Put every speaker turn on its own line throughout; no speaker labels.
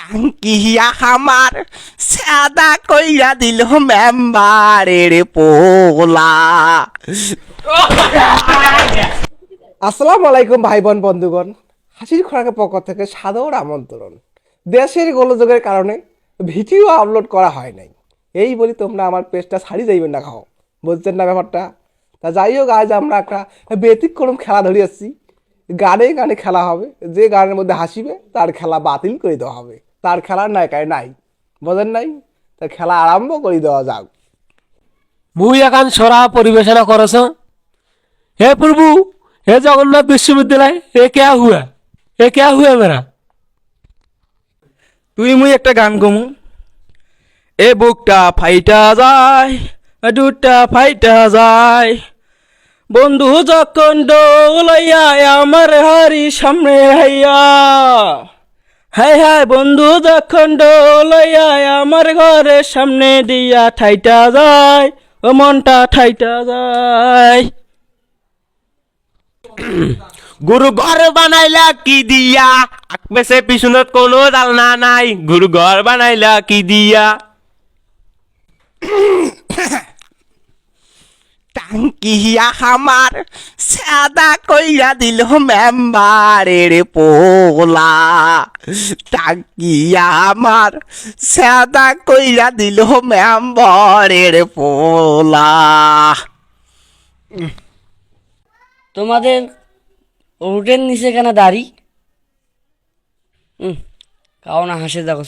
টাঙ্কিয়া আমার সাদা কইরা দিল মেম্বারের পোলা। আসসালামু আলাইকুম ভাই বোন বন্ধুগণ, হাসির খোরাকের পক্ষ থেকে সাদর আমন্ত্রণ। দেশের গোলযোগের কারণে ভিডিও আপলোড করা হয় নাই, এই বলি তোমরা আমার পেজটা ছাড়ি যাইবেন না, খাও বুঝছেন না ব্যাপারটা। তা যাই হোক, আজ আমরা একটা ব্যতিক্রম খেলা ধরিয়েছি। গানে গানে খেলা হবে, যে গানের মধ্যে হাসিবে তার খেলা বাতিল করে দেওয়া হবে, তার খেলার নায়িকায় নাই, বোঝেন নাই? তার খেলা আরম্ভ করে দেওয়া যাক।
মুই এখন সরা পরিবেশনা করছ। হে প্রভু, হে জগন্নাথ বিশ্ববিদ্যালয়, এ क्या हुआ, এ क्या हुआ मेरा?
তুই মুই একটা গান গমু। এ বুকটা ফাইটা যায়, দুটা ফাইটা যায়, বন্ধু যখন ডোলাইয়া আমার হারি সামনে হাইয়া। হাই হাই বন্ধু যখন ডোলাইয়া আমার ঘরের সামনে দিয়া ঠাইটা যায়, ও মনটা ঠাইটা যায়।
গুরু ঘর বানাইলা কি দিয়া, আকবেসে পিছনত কোনো জালনা নাই, গুরু ঘর বানাইলা কি দিয়া।
টাঙ্কিয়া আমার সাদা কইরা দিল মেম্বারের পোলা। টাঙ্কিয়া আমার সাদা কইরা দিল মেম্বারের পোলা।
তোমাদের উটের নিচে কেন দাড়ি? কাও না হাসে দেখো।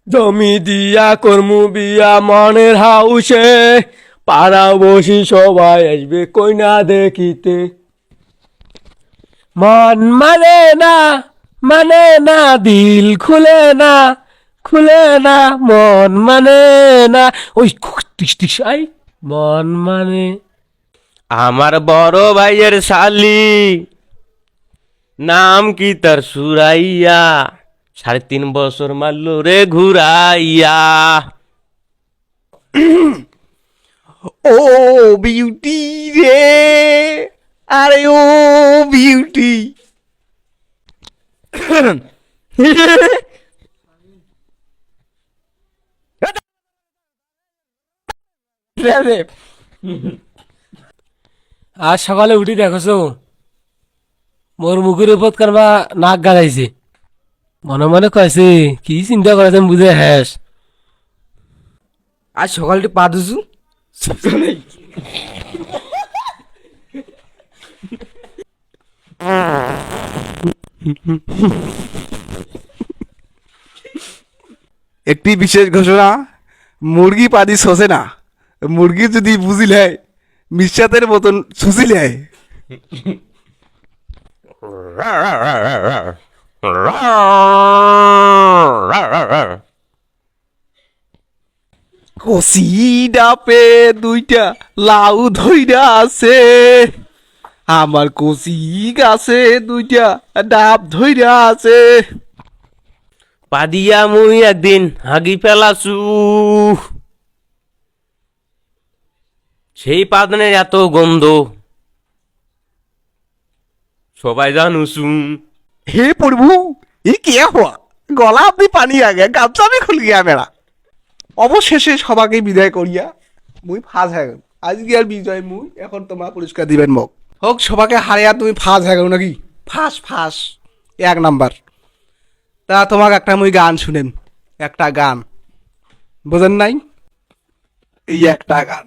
জমি দিয়া কর্মু বিয়া মনের হাউসে, পাড়া বসি সবাই আসবে কইনা দেখিতে। মন মানে না দিল খুলে না, খুলে না মন মানে না। ওই টিস টিস আই মন মানে।
আমার বড় ভাইয়ের শালি, নাম কি তার সুরাইয়া, 3.5 বছর মারল রে ঘুরাইয়া।
ও বিউটি রে, আরে ও বিউটি।
আজ সকালে উঠি দেখছো মোর মুখের উপর কারবা নাক গালাইছে। মনে মনে কয়েছে কি চিন্তা করেছেন বুঝে হ্যাস।
আজ সকালটি পা ধুছু, একটি বিশেষ ঘোষণা, মুরগি পাদি শোষে না, মুরগি যদি বুঝিলে মিশ্রাতের মতন শুষিলে। কষি ডাপে দুইটা লাউ ধইরা আছে, আমার কষি গাছে দুইটা ডাব ধইরা আছে।
পাদিয়া মুই একদিন হাগি ফেলাছু, সেই পাদনের এত গন্ধ সবাই জানুছু।
हे प्रभु, ये क्या हुआ? গলা আপনি পানি আগে গামছা আমি খুল গিয়া মেরা। অবশেষে সবাকে বিদায় করিয়া মুই ফাঁস হয়ে গেল। আজকে আর বিজয় মুই, এখন তোমার পুরস্কার দিবেন মোক। হোক সবাকে হারিয়া তুমি ফাঁস হয়ে গেল নাকি? ফাঁস ফাঁস 1 নাম্বার। তা তোমাকে একটা মুই গান শুনেন, একটা গান বোঝেন নাই? এই একটা গান।